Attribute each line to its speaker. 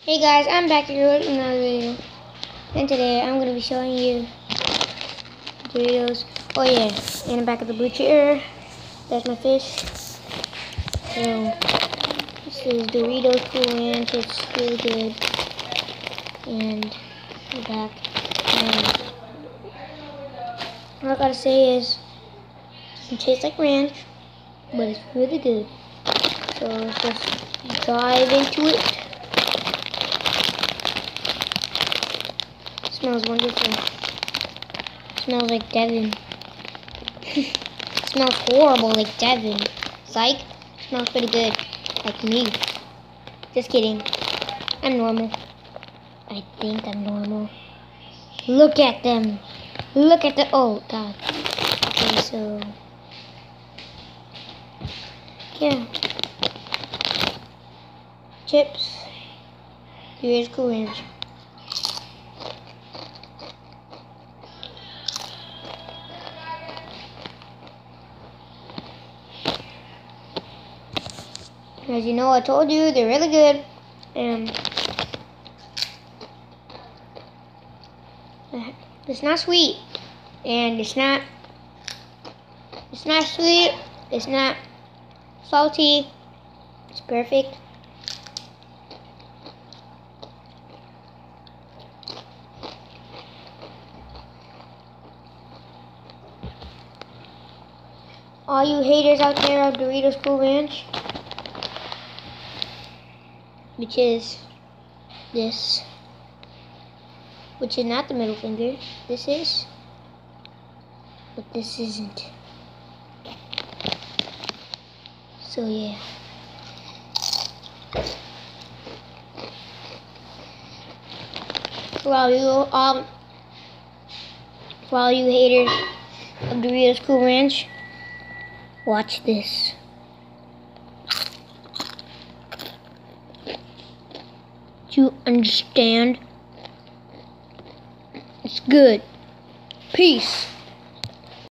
Speaker 1: Hey guys, I'm back here with another video, and today I'm going to be showing you Doritos. Oh yeah, in the back of the blue chair, that's my fish. So, this is Doritos Cool Ranch, it's really good. And the back, and all I gotta say is, it tastes like ranch, but it's really good. So let's just dive into it. Smells wonderful. Smells like Devin. Smells horrible like Devin. Psych. Smells pretty good. Like me. Just kidding. I'm normal. I think I'm normal. Look at them. Look at the... Oh, God. Okay, so... yeah. Chips. Here's Cool Ranch. As you know, I told you, they're really good. It's not sweet. And it's not sweet. It's not salty. It's perfect. All you haters out there of Doritos Cool Ranch, which is this, which is not the middle finger, this is, but this isn't. So yeah. For all you haters of Doritos Cool Ranch, watch this. Do you understand? It's good. Peace.